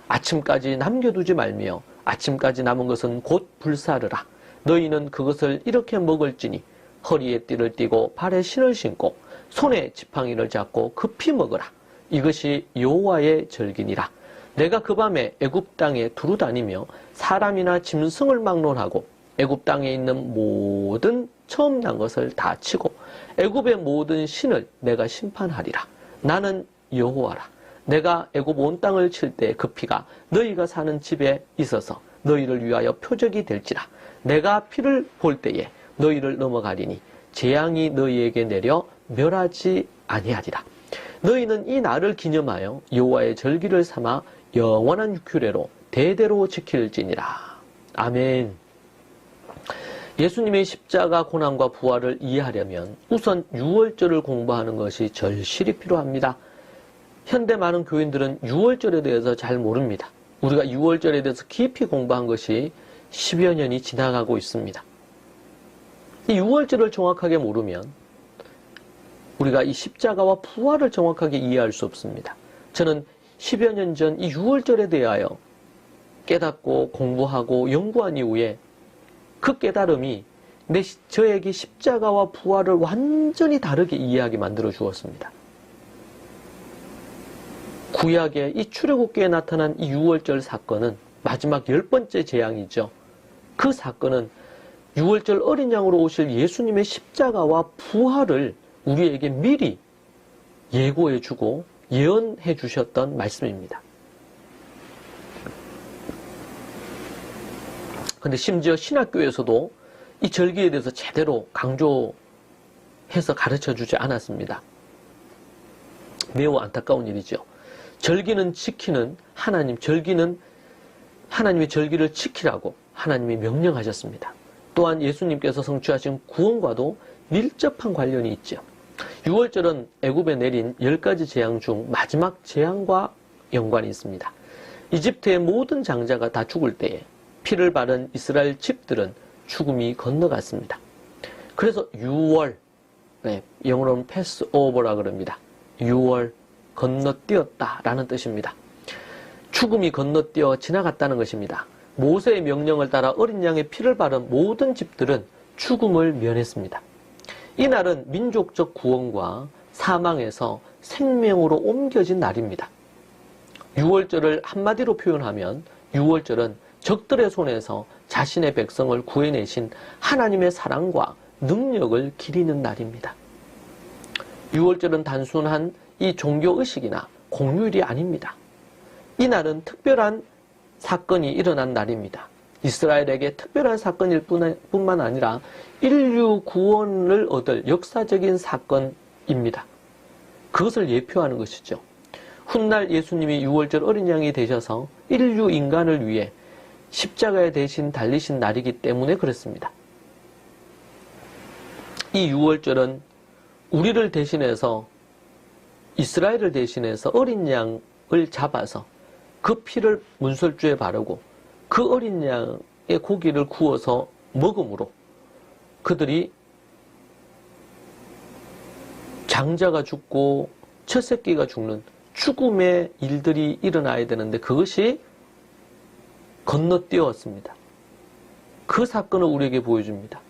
아침까지 남겨두지 말며 아침까지 남은 것은 곧 불사르라. 너희는 그것을 이렇게 먹을지니 허리에 띠를 띠고 발에 신을 신고 손에 지팡이를 잡고 급히 먹으라. 이것이 여호와의 절기니라. 내가 그 밤에 애굽 땅에 두루 다니며 사람이나 짐승을 막론하고 애굽 땅에 있는 모든 처음 난 것을 다 치고 애굽의 모든 신을 내가 심판하리라. 나는 여호와라. 내가 애굽 온 땅을 칠 때 그 피가 너희가 사는 집에 있어서 너희를 위하여 표적이 될지라. 내가 피를 볼 때에 너희를 넘어가리니 재앙이 너희에게 내려 멸하지 아니하리라. 너희는 이 날을 기념하여 여호와의 절기를 삼아 영원한 규례로 대대로 지킬지니라. 아멘. 예수님의 십자가 고난과 부활을 이해하려면 우선 유월절을 공부하는 것이 절실히 필요합니다. 현대 많은 교인들은 유월절에 대해서 잘 모릅니다. 우리가 유월절에 대해서 깊이 공부한 것이 10여 년이 지나가고 있습니다. 이 유월절을 정확하게 모르면 우리가 이 십자가와 부활을 정확하게 이해할 수 없습니다. 저는 10여 년 전 이 유월절에 대하여 깨닫고 공부하고 연구한 이후에 그 깨달음이 저에게 십자가와 부활을 완전히 다르게 이해하게 만들어 주었습니다. 구약의 이 출애굽기에 나타난 이 유월절 사건은 마지막 10번째 재앙이죠. 그 사건은 유월절 어린 양으로 오실 예수님의 십자가와 부활을 우리에게 미리 예고해 주고 예언해 주셨던 말씀입니다. 근데 심지어 신학교에서도 이 절기에 대해서 제대로 강조해서 가르쳐 주지 않았습니다. 매우 안타까운 일이죠. 절기는 지키는 하나님, 절기는 하나님의 절기를 지키라고 하나님이 명령하셨습니다. 또한 예수님께서 성취하신 구원과도 밀접한 관련이 있죠. 유월절은 애굽에 내린 10가지 재앙 중 마지막 재앙과 연관이 있습니다. 이집트의 모든 장자가 다 죽을 때에 피를 바른 이스라엘 집들은 죽음이 건너갔습니다. 그래서 유월, 영어로는 패스오버라 그럽니다. 유월, 건너뛰었다라는 뜻입니다. 죽음이 건너뛰어 지나갔다는 것입니다. 모세의 명령을 따라 어린 양의 피를 바른 모든 집들은 죽음을 면했습니다. 이날은 민족적 구원과 사망에서 생명으로 옮겨진 날입니다. 유월절을 한마디로 표현하면 유월절은 적들의 손에서 자신의 백성을 구해내신 하나님의 사랑과 능력을 기리는 날입니다. 유월절은 단순한 이 종교의식이나 공휴일이 아닙니다. 이 날은 특별한 사건이 일어난 날입니다. 이스라엘에게 특별한 사건일 뿐만 아니라 인류 구원을 얻을 역사적인 사건입니다. 그것을 예표하는 것이죠. 훗날 예수님이 유월절 어린 양이 되셔서 인류 인간을 위해 십자가에 대신 달리신 날이기 때문에 그렇습니다. 이 유월절은 우리를 대신해서 이스라엘을 대신해서 어린 양을 잡아서 그 피를 문설주에 바르고 그 어린 양의 고기를 구워서 먹음으로 그들이 장자가 죽고 첫 새끼가 죽는 죽음의 일들이 일어나야 되는데 그것이 건너뛰었습니다. 그 사건을 우리에게 보여줍니다.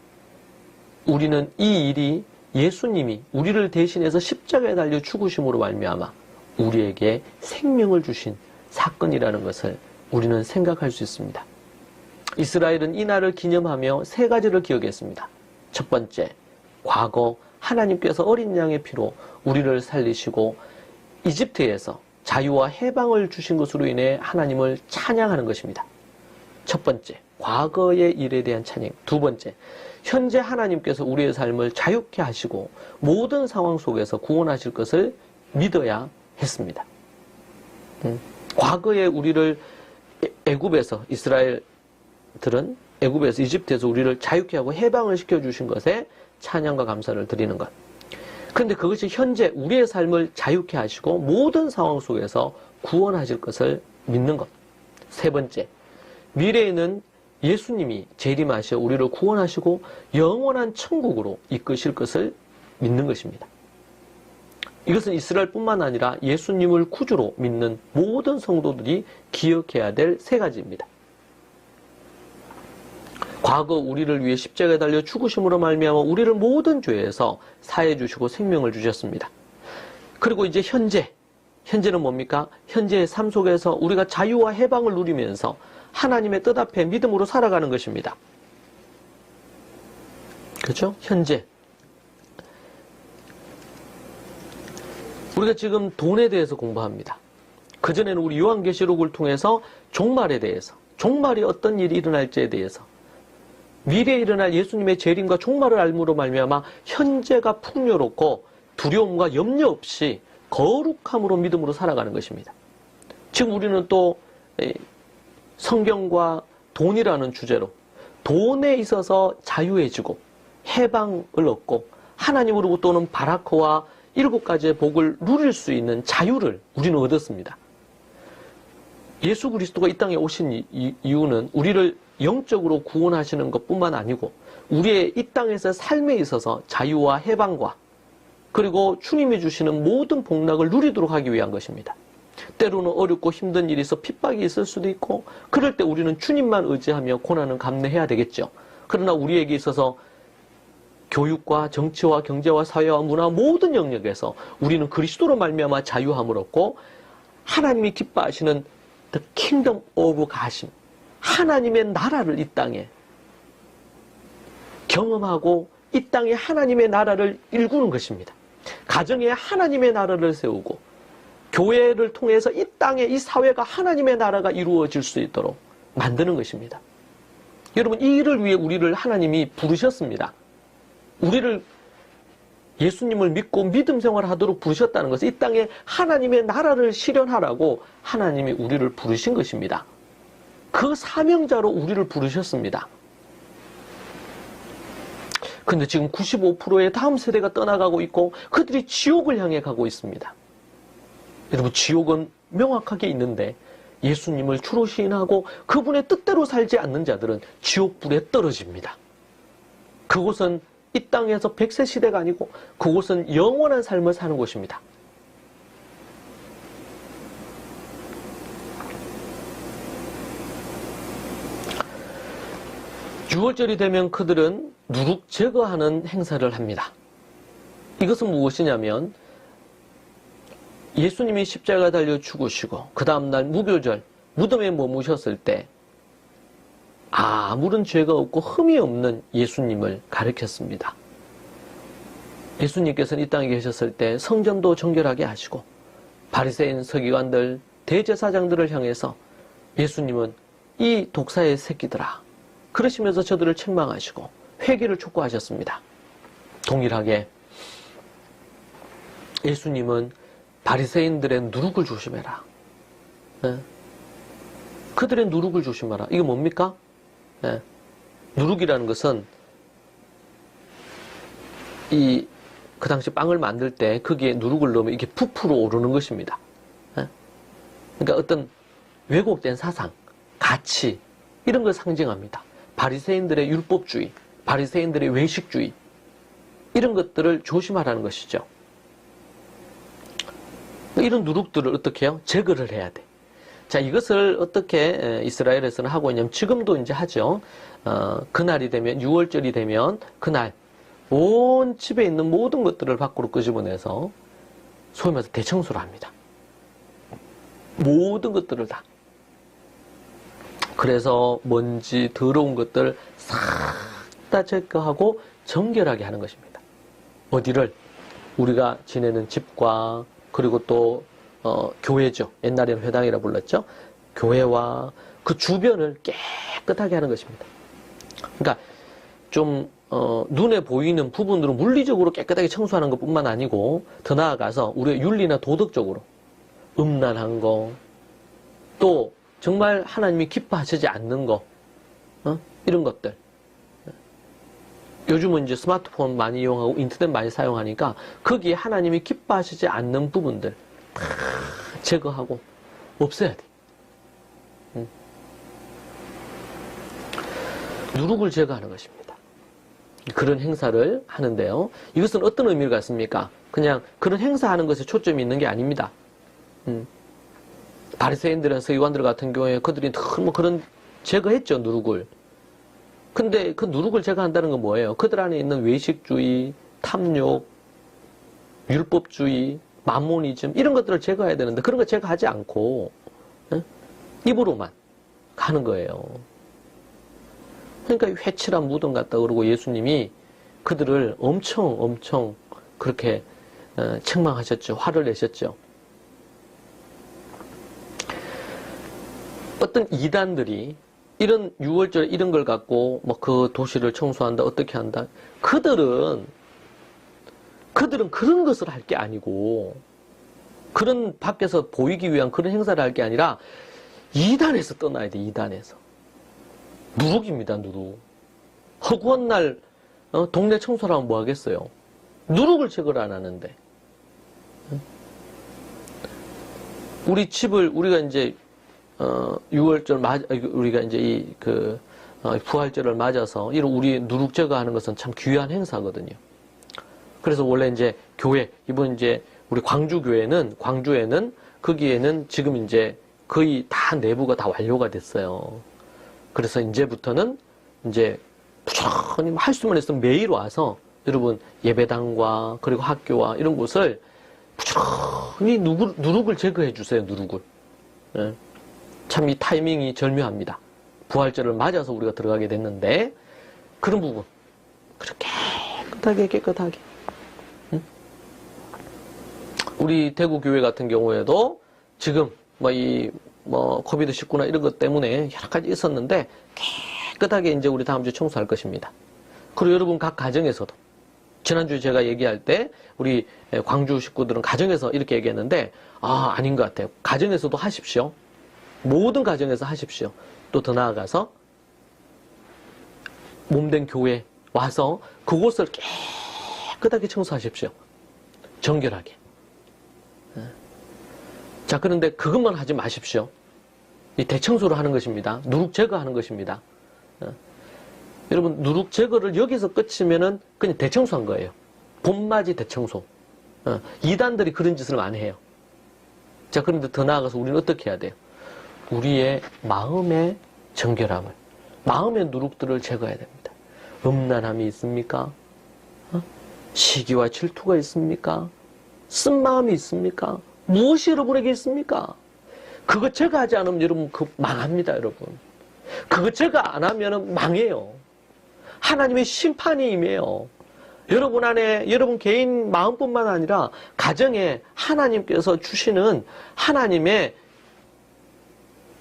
우리는 이 일이 예수님이 우리를 대신해서 십자가에 달려 죽으심으로 말미암아 우리에게 생명을 주신 사건이라는 것을 우리는 생각할 수 있습니다. 이스라엘은 이 날을 기념하며 3가지를 기억했습니다. 첫 번째, 과거 하나님께서 어린 양의 피로 우리를 살리시고 이집트에서 자유와 해방을 주신 것으로 인해 하나님을 찬양하는 것입니다. 첫 번째, 과거의 일에 대한 찬양. 두 번째, 현재 하나님께서 우리의 삶을 자유케 하시고 모든 상황 속에서 구원하실 것을 믿어야 했습니다. 과거에 우리를 애굽에서 이스라엘들은 애굽에서 이집트에서 우리를 자유케 하고 해방을 시켜주신 것에 찬양과 감사를 드리는 것. 그런데 그것이 현재 우리의 삶을 자유케 하시고 모든 상황 속에서 구원하실 것을 믿는 것. 세 번째, 미래에는 예수님이 재림하셔 우리를 구원하시고 영원한 천국으로 이끄실 것을 믿는 것입니다. 이것은 이스라엘뿐만 아니라 예수님을 구주로 믿는 모든 성도들이 기억해야 될 3가지입니다. 과거 우리를 위해 십자가에 달려 죽으심으로 말미암아 우리를 모든 죄에서 사해 주시고 생명을 주셨습니다. 그리고 이제 현재는 뭡니까? 현재의 삶 속에서 우리가 자유와 해방을 누리면서 하나님의 뜻 앞에 믿음으로 살아가는 것입니다. 그렇죠? 현재. 우리가 지금 돈에 대해서 공부합니다. 그전에는 우리 요한계시록을 통해서 종말에 대해서, 종말이 어떤 일이 일어날지에 대해서, 미래에 일어날 예수님의 재림과 종말을 알므로 말미암아 현재가 풍요롭고 두려움과 염려 없이 거룩함으로 믿음으로 살아가는 것입니다. 지금 우리는 또 성경과 돈이라는 주제로 돈에 있어서 자유해지고 해방을 얻고 하나님으로부터 오는 바라크와 7가지의 복을 누릴 수 있는 자유를 우리는 얻었습니다. 예수 그리스도가 이 땅에 오신 이유는 우리를 영적으로 구원하시는 것뿐만 아니고 우리의 이 땅에서 삶에 있어서 자유와 해방과 그리고 주님이 주시는 모든 복락을 누리도록 하기 위한 것입니다. 때로는 어렵고 힘든 일이 있어 핍박이 있을 수도 있고 그럴 때 우리는 주님만 의지하며 고난은 감내해야 되겠죠. 그러나 우리에게 있어서 교육과 정치와 경제와 사회와 문화 모든 영역에서 우리는 그리스도로 말미암아 자유함을 얻고 하나님이 기뻐하시는 The Kingdom of God심, 하나님의 나라를 이 땅에 경험하고 이 땅에 하나님의 나라를 일구는 것입니다. 가정에 하나님의 나라를 세우고 교회를 통해서 이 땅에 이 사회가 하나님의 나라가 이루어질 수 있도록 만드는 것입니다. 여러분, 이 일을 위해 우리를 하나님이 부르셨습니다. 우리를 예수님을 믿고 믿음 생활을 하도록 부르셨다는 것은 이 땅에 하나님의 나라를 실현하라고 하나님이 우리를 부르신 것입니다. 그 사명자로 우리를 부르셨습니다. 근데 지금 95%의 다음 세대가 떠나가고 있고 그들이 지옥을 향해 가고 있습니다. 여러분, 지옥은 명확하게 있는데 예수님을 주로 시인하고 그분의 뜻대로 살지 않는 자들은 지옥불에 떨어집니다. 그곳은 이 땅에서 100세 시대가 아니고 그곳은 영원한 삶을 사는 곳입니다. 유월절이 되면 그들은 누룩 제거하는 행사를 합니다. 이것은 무엇이냐면 예수님이 십자가 달려 죽으시고 그 다음날 무교절 무덤에 머무셨을 때 아무런 죄가 없고 흠이 없는 예수님을 가리켰습니다. 예수님께서는 이 땅에 계셨을 때 성전도 정결하게 하시고 바리새인 서기관들 대제사장들을 향해서 예수님은 이 독사의 새끼들아 그러시면서 저들을 책망하시고 회개를 촉구하셨습니다. 동일하게 예수님은 바리새인들의 누룩을 조심해라. 네. 그들의 누룩을 조심하라. 이게 뭡니까? 네. 누룩이라는 것은 그 당시 빵을 만들 때 거기에 누룩을 넣으면 이게 부풀어 오르는 것입니다. 네. 그러니까 어떤 왜곡된 사상, 가치 이런 걸 상징합니다. 바리새인들의 율법주의, 바리새인들의 외식주의 이런 것들을 조심하라는 것이죠. 이런 누룩들을 어떻게 해요? 제거를 해야 돼. 자, 이것을 어떻게 이스라엘에서는 하고 있냐면 지금도 이제 하죠. 그날이 되면 6월절이 되면 그날 온 집에 있는 모든 것들을 밖으로 끄집어내서 소위 말해서 대청소를 합니다. 모든 것들을 다. 그래서 먼지, 더러운 것들 싹 다 제거하고 정결하게 하는 것입니다. 어디를? 우리가 지내는 집과 그리고 또 교회죠. 옛날에는 회당이라 불렀죠. 교회와 그 주변을 깨끗하게 하는 것입니다. 그러니까 좀 눈에 보이는 부분으로 물리적으로 깨끗하게 청소하는 것뿐만 아니고 더 나아가서 우리의 윤리나 도덕적으로 음란한 거, 또 정말 하나님이 기뻐하시지 않는 거, 이런 것들. 요즘은 이제 스마트폰 많이 이용하고 인터넷 많이 사용하니까 거기에 하나님이 기뻐하시지 않는 부분들 다 제거하고 없애야 돼. 누룩을 제거하는 것입니다. 그런 행사를 하는데요. 이것은 어떤 의미를 갖습니까? 그냥 그런 행사하는 것에 초점이 있는 게 아닙니다. 바리새인들은 서기관들 같은 경우에 그들이 너무 그런 제거했죠, 누룩을. 근데 그 누룩을 제거한다는 건 뭐예요? 그들 안에 있는 외식주의, 탐욕, 율법주의, 만모니즘 이런 것들을 제거해야 되는데 그런 거 제거하지 않고 입으로만 가는 거예요. 그러니까 회칠한 무덤 같다 그러고 예수님이 그들을 엄청 그렇게 책망하셨죠. 화를 내셨죠. 어떤 이단들이 이런 6월절 이런 걸 갖고 뭐 그 도시를 청소한다 어떻게 한다. 그들은 그런 것을 할 게 아니고 그런 밖에서 보이기 위한 그런 행사를 할 게 아니라 이단에서 떠나야 돼. 이단에서. 누룩입니다. 누룩. 허구한 날 동네 청소를 하면 뭐 하겠어요? 누룩을 제거를 안 하는데. 우리 집을 우리가 이제 6월절 우리가 이제 부활절을 맞아서 이런 우리 누룩 제거하는 것은 참 귀한 행사거든요. 그래서 원래 이제 교회 이번 이제 우리 광주에는 거기에는 지금 이제 거의 다 내부가 다 완료가 됐어요. 그래서 이제부터는 이제 부지런히 할 수만 있으면 매일 와서 여러분 예배당과 그리고 학교와 이런 곳을 부지런히 누룩을 제거해 주세요. 누룩을. 예. 참 이 타이밍이 절묘합니다. 부활절을 맞아서 우리가 들어가게 됐는데 그런 부분 그렇게 깨끗하게 응? 우리 대구 교회 같은 경우에도 지금 코비드19나 이런 것 때문에 여러 가지 있었는데 깨끗하게 이제 우리 다음 주에 청소할 것입니다. 그리고 여러분 각 가정에서도 지난주에 제가 얘기할 때 우리 광주 식구들은 가정에서 이렇게 얘기했는데 아닌 것 같아요. 가정에서도 하십시오. 모든 가정에서 하십시오. 또 더 나아가서 몸된 교회 와서 그곳을 깨끗하게 청소하십시오. 정결하게. 자, 그런데 그것만 하지 마십시오. 이 대청소를 하는 것입니다. 누룩 제거하는 것입니다. 여러분 누룩 제거를 여기서 끝이면은 그냥 대청소한 거예요. 봄맞이 대청소. 이단들이 그런 짓을 많이 해요. 자, 그런데 더 나아가서 우리는 어떻게 해야 돼요? 우리의 마음의 정결함을, 마음의 누룩들을 제거해야 됩니다. 음란함이 있습니까? 시기와 질투가 있습니까? 쓴마음이 있습니까? 무엇이 여러분에게 있습니까? 그거 제거하지 않으면 여러분 망합니다, 여러분. 그거 제거 안 하면 망해요. 하나님의 심판이 임해요. 여러분 안에 여러분 개인 마음뿐만 아니라 가정에 하나님께서 주시는 하나님의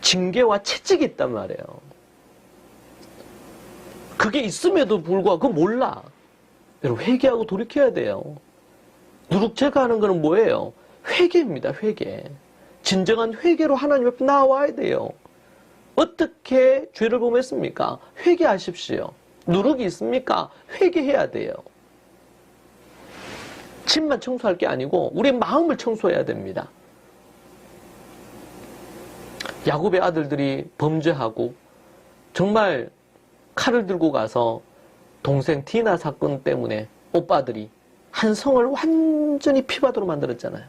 징계와 채찍이 있단 말이에요. 그게 있음에도 불구하고 그거 몰라. 여러분 회개하고 돌이켜야 돼요. 누룩 제거하는 거는 뭐예요? 회개입니다. 회개. 진정한 회개로 하나님 앞에 나와야 돼요. 어떻게 죄를 범했습니까? 회개하십시오. 누룩이 있습니까? 회개해야 돼요. 집만 청소할 게 아니고 우리 마음을 청소해야 됩니다. 야곱의 아들들이 범죄하고 정말 칼을 들고 가서 동생 디나 사건 때문에 오빠들이 한 성을 완전히 피바다로 만들었잖아요.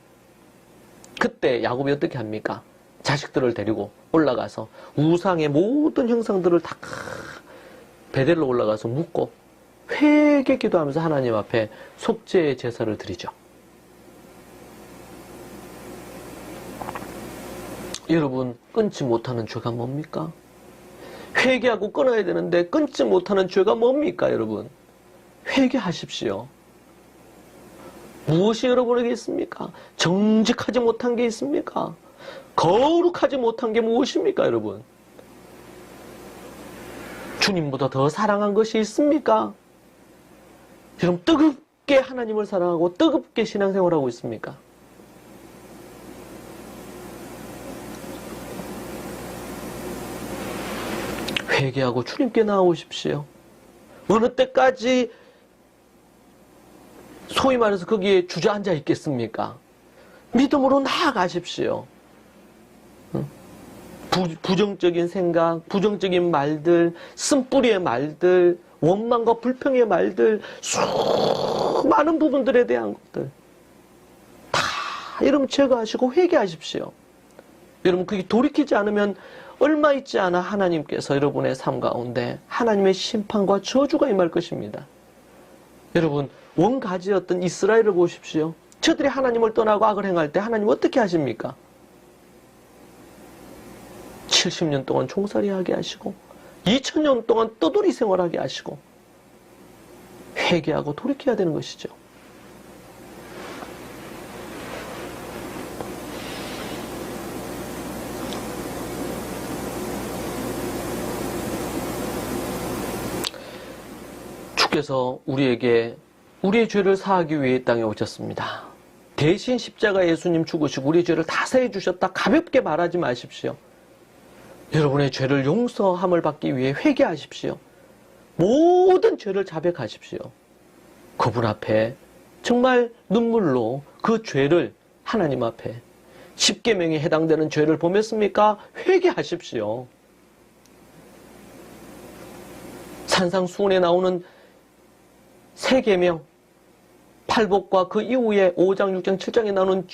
그때 야곱이 어떻게 합니까? 자식들을 데리고 올라가서 우상의 모든 형상들을 다 베델로 올라가서 묻고 회개 기도하면서 하나님 앞에 속죄의 제사를 드리죠. 여러분 끊지 못하는 죄가 뭡니까? 회개하고 끊어야 되는데 끊지 못하는 죄가 뭡니까? 여러분 회개하십시오. 무엇이 여러분에게 있습니까? 정직하지 못한 게 있습니까? 거룩하지 못한 게 무엇입니까? 여러분 주님보다 더 사랑한 것이 있습니까? 여러분 뜨겁게 하나님을 사랑하고 뜨겁게 신앙생활하고 있습니까? 회개하고 주님께 나오십시오. 어느 때까지 소위 말해서 거기에 주저앉아 있겠습니까? 믿음으로 나아가십시오. 부정적인 생각, 부정적인 말들, 쓴뿌리의 말들, 원망과 불평의 말들, 수많은 부분들에 대한 것들 다 여러분 제거하시고 회개하십시오. 여러분 그게 돌이키지 않으면 얼마 있지 않아 하나님께서 여러분의 삶 가운데 하나님의 심판과 저주가 임할 것입니다. 여러분 원가지였던 이스라엘을 보십시오. 저들이 하나님을 떠나고 악을 행할 때 하나님 어떻게 하십니까? 70년 동안 종살이하게 하시고 2000년 동안 떠돌이 생활하게 하시고 회개하고 돌이켜야 되는 것이죠. 주께서 우리에게 우리의 죄를 사하기 위해 이 땅에 오셨습니다. 대신 십자가 예수님 죽으시고 우리 죄를 다 사해 주셨다 가볍게 말하지 마십시오. 여러분의 죄를 용서함을 받기 위해 회개하십시오. 모든 죄를 자백하십시오. 그분 앞에 정말 눈물로 그 죄를 하나님 앞에 십계명에 해당되는 죄를 범했습니까? 회개하십시오. 산상수훈에 나오는 세계명, 팔복과 그 이후에 5장, 6장, 7장에 나오는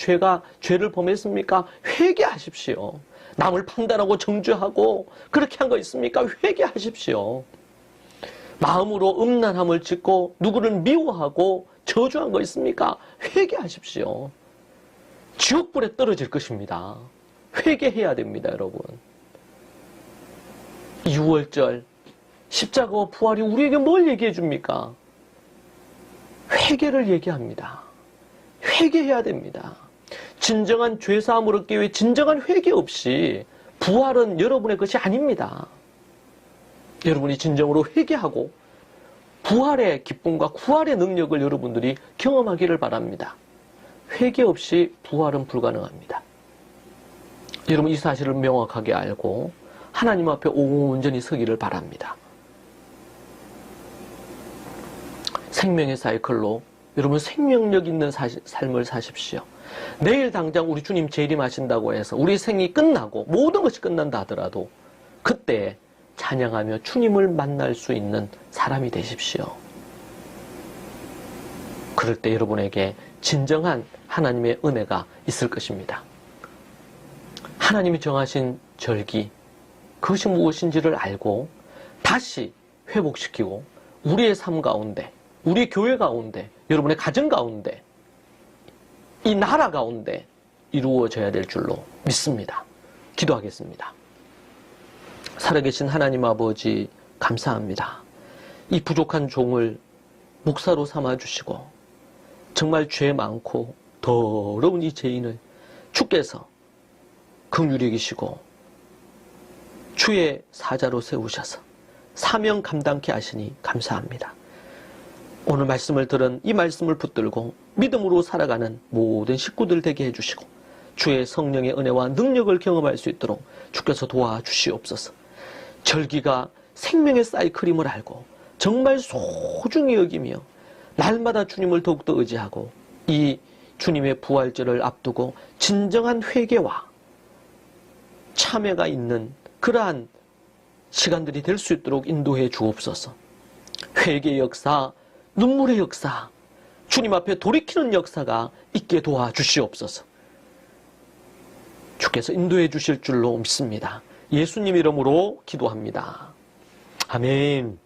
죄를 범했습니까? 회개하십시오. 남을 판단하고 정죄하고 그렇게 한 거 있습니까? 회개하십시오. 마음으로 음란함을 짓고 누구를 미워하고 저주한 거 있습니까? 회개하십시오. 지옥불에 떨어질 것입니다. 회개해야 됩니다, 여러분. 6월절 십자가와 부활이 우리에게 뭘 얘기해 줍니까? 회개를 얘기합니다. 회개해야 됩니다. 진정한 죄사함을 얻기 위해 진정한 회개 없이 부활은 여러분의 것이 아닙니다. 여러분이 진정으로 회개하고 부활의 기쁨과 구원의 능력을 여러분들이 경험하기를 바랍니다. 회개 없이 부활은 불가능합니다. 여러분 이 사실을 명확하게 알고 하나님 앞에 온전히 서기를 바랍니다. 생명의 사이클로 여러분 생명력 있는 삶을 사십시오. 내일 당장 우리 주님 재림하신다고 해서 우리 생이 끝나고 모든 것이 끝난다 하더라도 그때 찬양하며 주님을 만날 수 있는 사람이 되십시오. 그럴 때 여러분에게 진정한 하나님의 은혜가 있을 것입니다. 하나님이 정하신 절기, 그것이 무엇인지를 알고 다시 회복시키고 우리의 삶 가운데, 우리 교회 가운데, 여러분의 가정 가운데, 이 나라 가운데 이루어져야 될 줄로 믿습니다. 기도하겠습니다. 살아계신 하나님 아버지 감사합니다. 이 부족한 종을 목사로 삼아주시고 정말 죄 많고 더러운 이 죄인을 주께서 긍휼히 여기시고 주의 사자로 세우셔서 사명 감당케 하시니 감사합니다. 오늘 말씀을 들은 이 말씀을 붙들고 믿음으로 살아가는 모든 식구들 되게 해주시고 주의 성령의 은혜와 능력을 경험할 수 있도록 주께서 도와주시옵소서. 절기가 생명의 사이클임을 알고 정말 소중히 여기며 날마다 주님을 더욱더 의지하고 이 주님의 부활절을 앞두고 진정한 회개와 참회가 있는 그러한 시간들이 될 수 있도록 인도해 주옵소서. 회개의 역사, 눈물의 역사, 주님 앞에 돌이키는 역사가 있게 도와주시옵소서. 주께서 인도해 주실 줄로 믿습니다. 예수님 이름으로 기도합니다. 아멘.